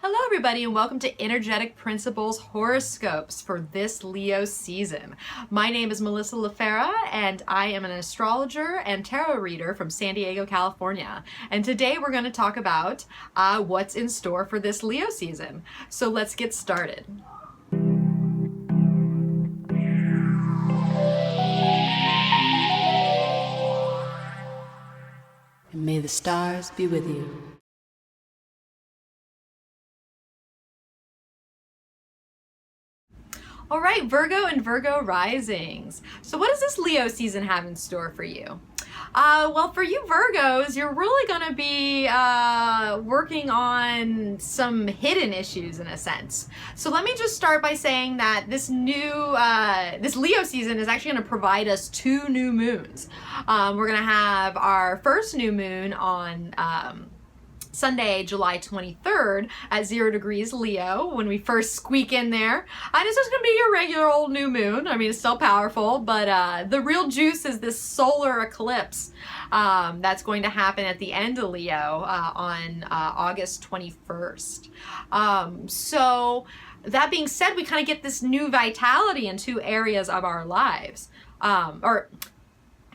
Hello everybody and welcome to Energetic Principles Horoscopes for this Leo season. My name is Melissa LaFara and I am an astrologer and tarot reader from San Diego, California. And today we're going to talk about what's in store for this Leo season. So let's get started. And may the stars be with you. All right, Virgo and Virgo Risings. So what does this Leo season have in store for you? Well, for you Virgos, you're really going to be working on some hidden issues in a sense. So let me just start by saying that this Leo season is actually going to provide us two new moons. We're going to have our first new moon on Sunday, July 23rd at 0 degrees Leo when we first squeak in there. And it's just going to be your regular old new moon. I mean, it's still powerful, but the real juice is this solar eclipse that's going to happen at the end of Leo on August 21st. So that being said, we kind of get this new vitality in two areas of our lives. Or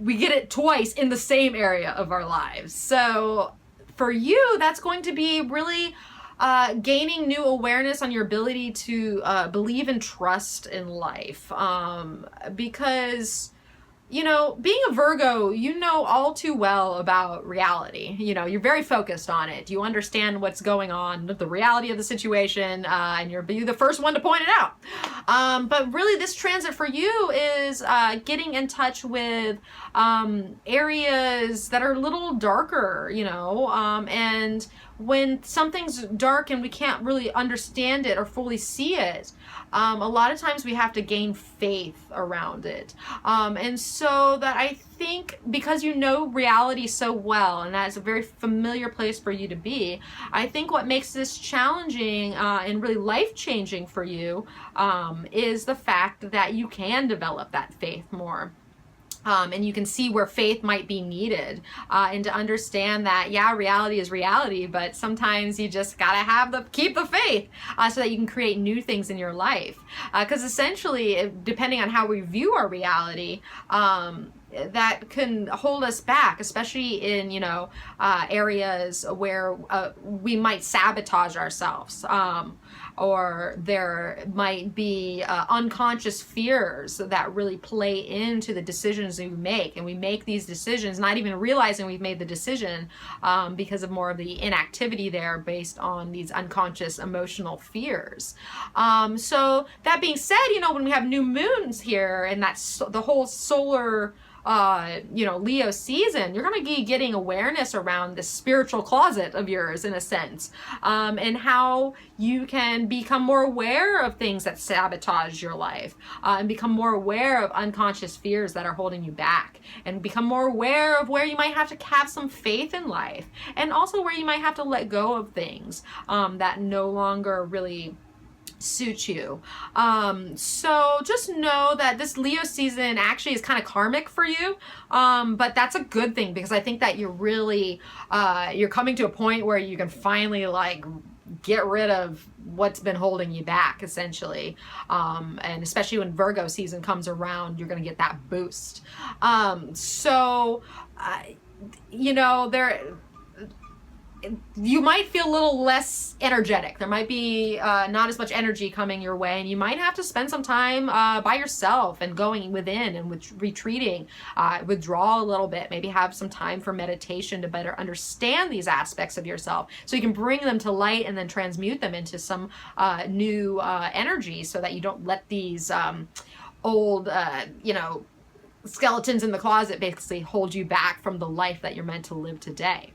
we get it twice in the same area of our lives. So for you, that's going to be really gaining new awareness on your ability to believe and trust in life. Because, you know, being a Virgo, you know all too well about reality. You know, you're very focused on it. You understand what's going on, the reality of the situation, and you're the first one to point it out. But really, this transit for you is getting in touch with areas that are a little darker, you know, and when something's dark and we can't really understand it or fully see it, a lot of times we have to gain faith around it. And so that I think because you know reality so well, and that's a very familiar place for you to be, I think what makes this challenging and really life-changing for you is the fact that you can develop that faith more. And you can see where faith might be needed, and to understand that, yeah, reality is reality, but sometimes you just gotta keep the faith so that you can create new things in your life. Because essentially, depending on how we view our reality, that can hold us back, especially in, you know, areas where we might sabotage ourselves. Or there might be unconscious fears that really play into the decisions we make. And we make these decisions not even realizing we've made the decision because of more of the inactivity there based on these unconscious emotional fears. So that being said, you know, when we have new moons here and that's the whole solar you know, Leo season, you're going to be getting awareness around the spiritual closet of yours in a sense, and how you can become more aware of things that sabotage your life, and become more aware of unconscious fears that are holding you back, and become more aware of where you might have to have some faith in life, and also where you might have to let go of things that no longer really suit you. So just know that this Leo season actually is kind of karmic for you, but that's a good thing because I think that you're really you're coming to a point where you can finally like get rid of what's been holding you back essentially, and especially when Virgo season comes around, you're going to get that boost. So you know, you might feel a little less energetic. There might be not as much energy coming your way, and you might have to spend some time by yourself and going within and retreating, withdraw a little bit, maybe have some time for meditation to better understand these aspects of yourself so you can bring them to light and then transmute them into some new energy so that you don't let these old, you know, skeletons in the closet basically hold you back from the life that you're meant to live today.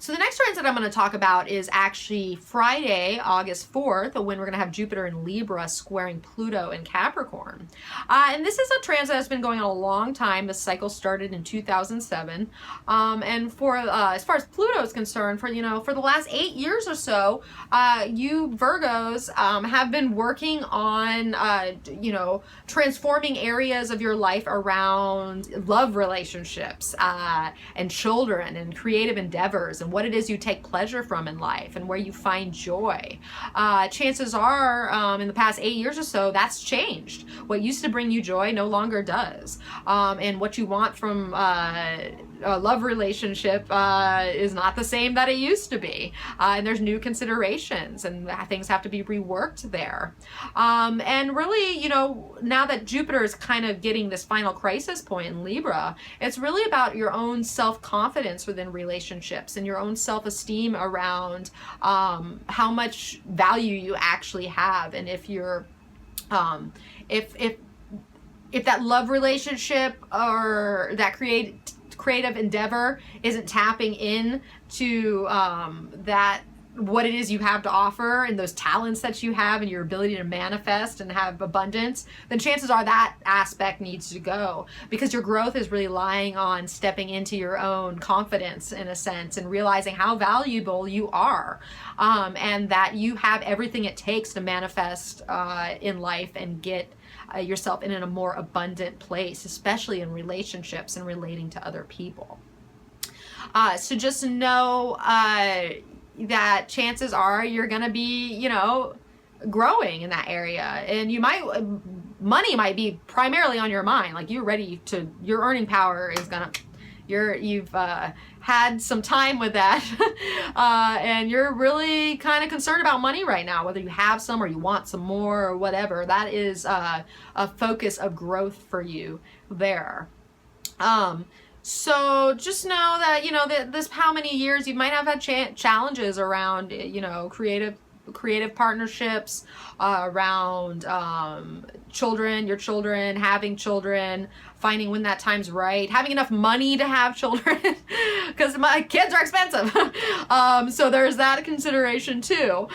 So the next transit I'm going to talk about is actually Friday, August 4th, when we're going to have Jupiter in Libra squaring Pluto in Capricorn. And this is a transit that's been going on a long time. The cycle started in 2007. And for as far as Pluto is concerned, for the last 8 years or so, you Virgos have been working on transforming areas of your life around love relationships and children and creative endeavors and and what it is you take pleasure from in life and where you find joy. Chances are, in the past 8 years or so, that's changed. What used to bring you joy no longer does. And what you want from a love relationship is not the same that it used to be. And there's new considerations, and things have to be reworked there. And really, now that Jupiter is kind of getting this final crisis point in Libra, it's really about your own self-confidence within relationships and your own self-esteem around how much value you actually have, and if you're if that love relationship or that creative endeavor isn't tapping in to that what it is you have to offer and those talents that you have and your ability to manifest and have abundance, then chances are that aspect needs to go, because your growth is really lying on stepping into your own confidence in a sense and realizing how valuable you are, and that you have everything it takes to manifest in life and get yourself in a more abundant place, especially in relationships and relating to other people. So just know that chances are you're going to be, growing in that area, and money might be primarily on your mind. Like your earning power is you've had some time with that, and you're really kind of concerned about money right now, whether you have some or you want some more or whatever. That is a focus of growth for you there. So just know that, this how many years you might have had challenges around, creative partnerships, around your children, having children, finding when that time's right, having enough money to have children, because my kids are expensive. So there's that consideration too,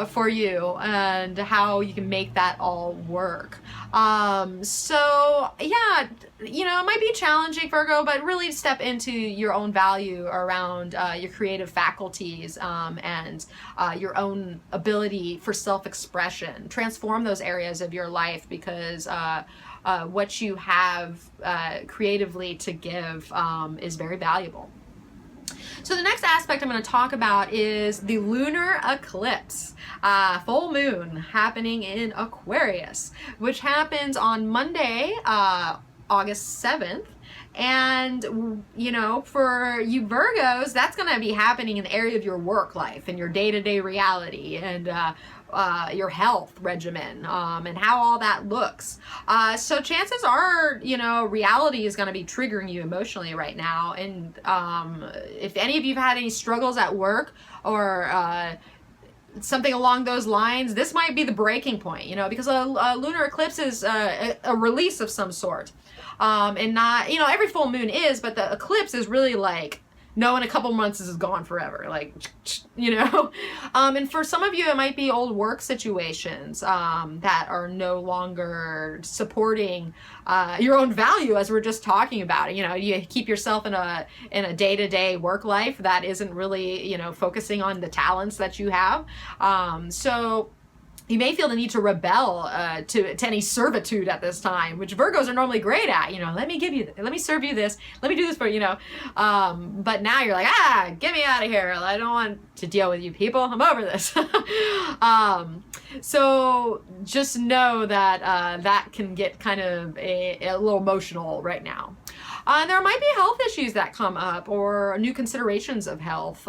for you, and how you can make that all work. So yeah, it might be challenging, Virgo, but really step into your own value around your creative faculties, and your own ability for self-expression. Transform those areas of your life, because what you have creatively to give is very valuable. So the next aspect I'm going to talk about is the lunar eclipse, full moon happening in Aquarius, which happens on Monday, August 7th. And, for you Virgos, that's going to be happening in the area of your work life and your day-to-day reality, and your health regimen, and how all that looks. So chances are, reality is going to be triggering you emotionally right now. And if any of you have had any struggles at work or something along those lines, this might be the breaking point, because a lunar eclipse is a release of some sort. And not, every full moon is, but the eclipse is really like, no, in a couple months this is gone forever, and for some of you it might be old work situations that are no longer supporting your own value, as we're just talking about. You keep yourself in a day-to-day work life that isn't really focusing on the talents that you have, so you may feel the need to rebel to any servitude at this time, which Virgos are normally great at. Let me serve you this, let me do this for you. But now you're like, get me out of here. I don't want to deal with you people. I'm over this. So just know that that can get kind of a little emotional right now. There might be health issues that come up, or new considerations of health,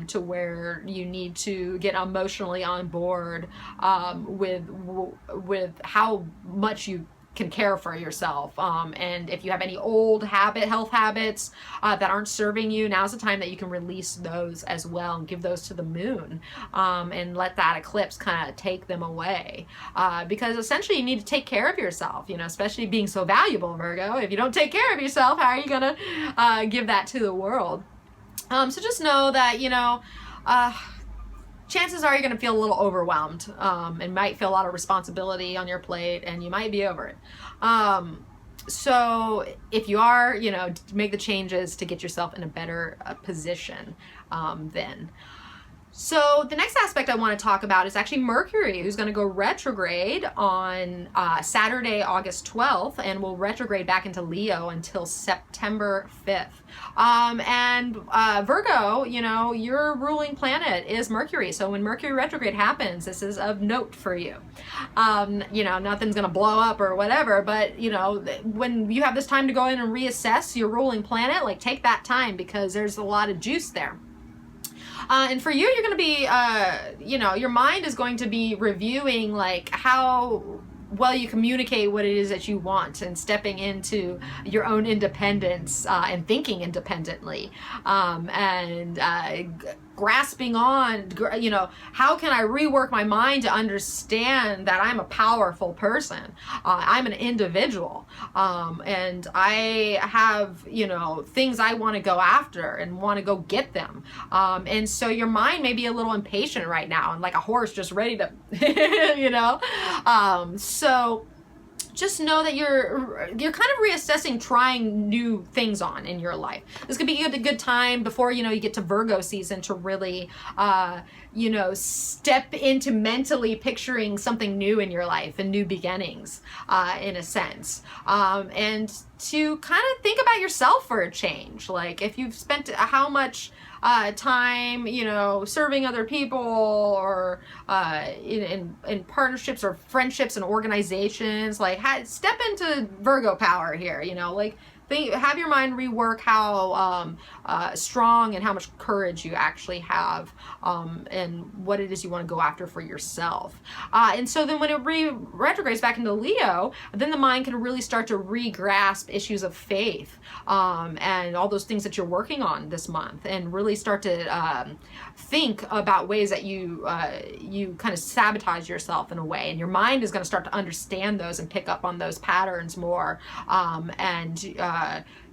to where you need to get emotionally on board with how much you can care for yourself. And if you have any old health habits that aren't serving you, now's the time that you can release those as well and give those to the moon, and let that eclipse kind of take them away. Because essentially you need to take care of yourself, especially being so valuable, Virgo. If you don't take care of yourself, how are you going to give that to the world? So just know that, chances are you're going to feel a little overwhelmed, and might feel a lot of responsibility on your plate, and you might be over it. So if you are, make the changes to get yourself in a better position then. So the next aspect I want to talk about is actually Mercury, who's going to go retrograde on Saturday, August 12th, and will retrograde back into Leo until September 5th. Virgo, you know, your ruling planet is Mercury. So when Mercury retrograde happens, this is of note for you. You know, nothing's going to blow up or whatever, but, you know, when you have this time to go in and reassess your ruling planet, like take that time because there's a lot of juice there. And for you, you're going to be, you know, your mind is going to be reviewing like how well you communicate what it is that you want and stepping into your own independence and thinking independently grasping on, you know, how can I rework my mind to understand that I'm a powerful person? I'm an individual, and I have, you know, things I want to go after and want to go get them. And so your mind may be a little impatient right now and like a horse just ready to, you know, so just know that you're kind of reassessing, trying new things on in your life. This could be a good time before, you know, you get to Virgo season to really, you know, step into mentally picturing something new in your life and new beginnings, in a sense. And to kind of think about yourself for a change. Like if you've spent how much time, you know, serving other people or in partnerships or friendships and organizations, like step into Virgo power here, you know, like have your mind rework how strong and how much courage you actually have, and what it is you want to go after for yourself. And so then when it retrogrades back into Leo, then the mind can really start to re-grasp issues of faith, and all those things that you're working on this month, and really start to think about ways that you kind of sabotage yourself in a way, and your mind is going to start to understand those and pick up on those patterns more, and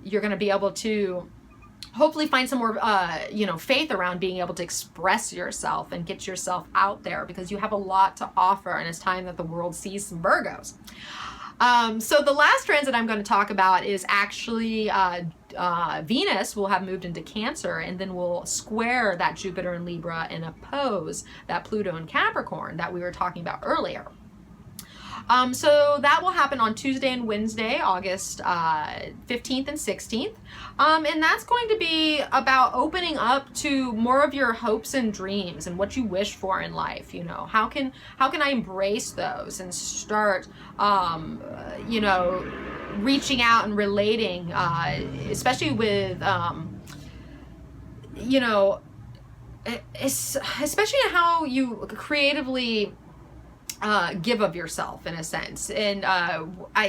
you're going to be able to hopefully find some more, you know, faith around being able to express yourself and get yourself out there, because you have a lot to offer, and it's time that the world sees some Virgos. So the last transit I'm going to talk about is actually Venus will have moved into Cancer, and then will square that Jupiter in Libra and oppose that Pluto in Capricorn that we were talking about earlier. So that will happen on Tuesday and Wednesday, August 15th and 16th. And that's going to be about opening up to more of your hopes and dreams and what you wish for in life. You know, how can I embrace those and start, you know, reaching out and relating, especially with, you know, especially in how you creatively give of yourself in a sense. And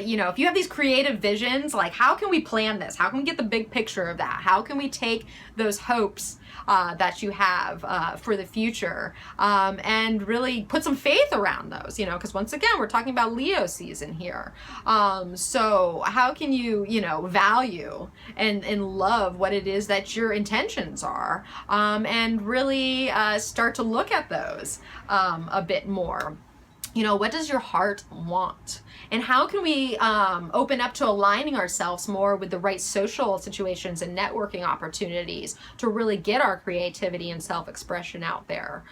you know, if you have these creative visions, like how can we plan this? How can we get the big picture of that? How can we take those hopes that you have for the future, and really put some faith around those, you know, because once again, we're talking about Leo season here. So how can you, you know, value and love what it is that your intentions are, and really start to look at those a bit more. You know, what does your heart want? And how can we open up to aligning ourselves more with the right social situations and networking opportunities to really get our creativity and self-expression out there?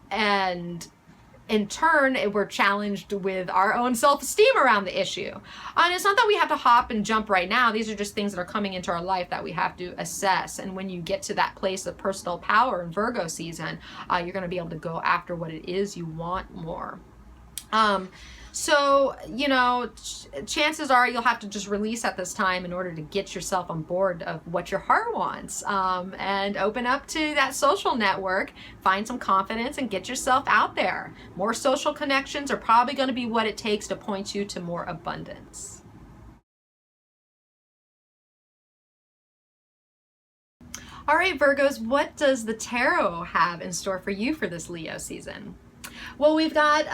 And in turn, we're challenged with our own self-esteem around the issue. And it's not that we have to hop and jump right now. These are just things that are coming into our life that we have to assess. And when you get to that place of personal power in Virgo season, you're going to be able to go after what it is you want more. So, you know, chances are you'll have to just release at this time in order to get yourself on board of what your heart wants, and open up to that social network, find some confidence and get yourself out there. More social connections are probably going to be what it takes to point you to more abundance. All right, Virgos, what does the tarot have in store for you for this Leo season? Well, we've got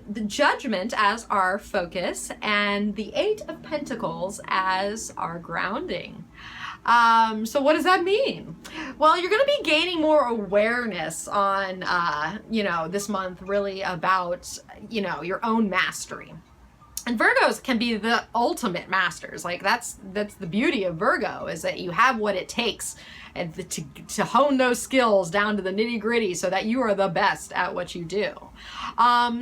the Judgment as our focus and the Eight of Pentacles as our grounding. So what does that mean? Well, you're going to be gaining more awareness on, you know, this month really about, you know, your own mastery. And Virgos can be the ultimate masters. Like that's the beauty of Virgo, is that you have what it takes and to hone those skills down to the nitty gritty so that you are the best at what you do.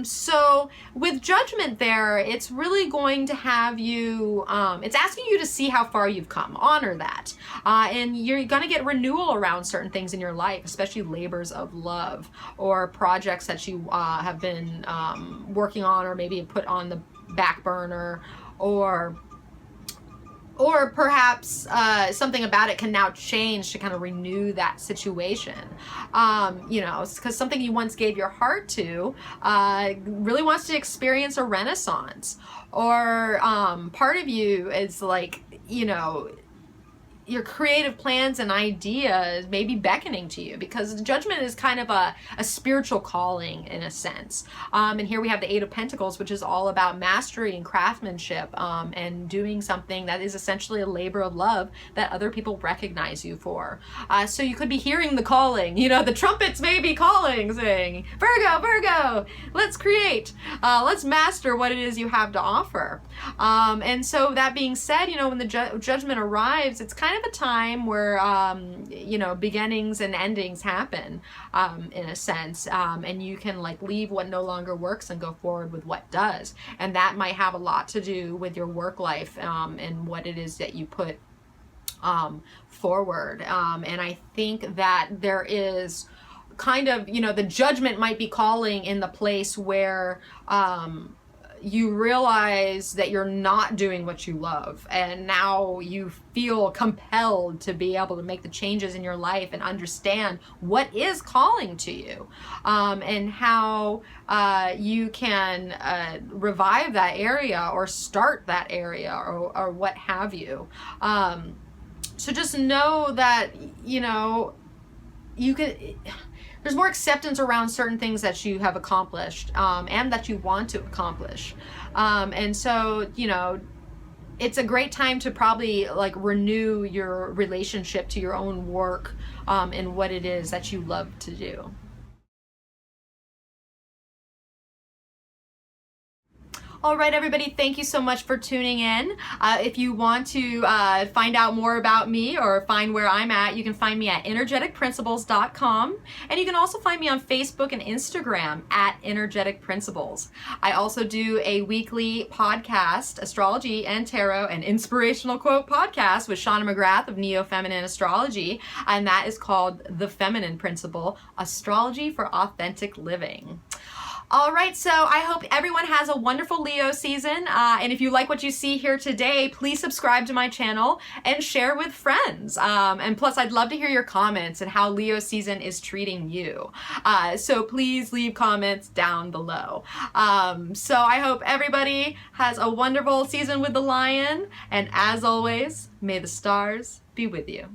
So with judgment there, it's really going to have you, it's asking you to see how far you've come, honor that. And you're going to get renewal around certain things in your life, especially labors of love or projects that you have been working on, or maybe put on the back burner, or perhaps something about it can now change to kind of renew that situation. You know, because something you once gave your heart to really wants to experience a renaissance. Or part of you is like, you know, your creative plans and ideas may be beckoning to you, because judgment is kind of a spiritual calling in a sense. And here we have the Eight of Pentacles, which is all about mastery and craftsmanship, and doing something that is essentially a labor of love that other people recognize you for. So you could be hearing the calling, you know, the trumpets may be calling, saying, Virgo, Virgo, let's create, let's master what it is you have to offer. And so that being said, you know, when the judgment arrives, it's kind of a time where, you know, beginnings and endings happen, in a sense, and you can like leave what no longer works and go forward with what does. And that might have a lot to do with your work life, and what it is that you put forward. And I think that there is kind of, you know, the judgment might be calling in the place where you realize that you're not doing what you love, and now you feel compelled to be able to make the changes in your life and understand what is calling to you, and how you can revive that area or start that area, or what have you. So just know that, you know, you could, there's more acceptance around certain things that you have accomplished, and that you want to accomplish. And so, you know, it's a great time to probably like renew your relationship to your own work, and what it is that you love to do. All right, everybody, thank you so much for tuning in. If you want to find out more about me or find where I'm at, you can find me at energeticprinciples.com. And you can also find me on Facebook and Instagram at Energetic Principles. I also do a weekly podcast, Astrology and Tarot and Inspirational Quote podcast with Shauna McGrath of Neo Feminine Astrology. And that is called The Feminine Principle, Astrology for Authentic Living. All right, so I hope everyone has a wonderful Leo season. And if you like what you see here today, please subscribe to my channel and share with friends. And plus, I'd love to hear your comments and how Leo season is treating you. So please leave comments down below. So I hope everybody has a wonderful season with the Lion. And as always, may the stars be with you.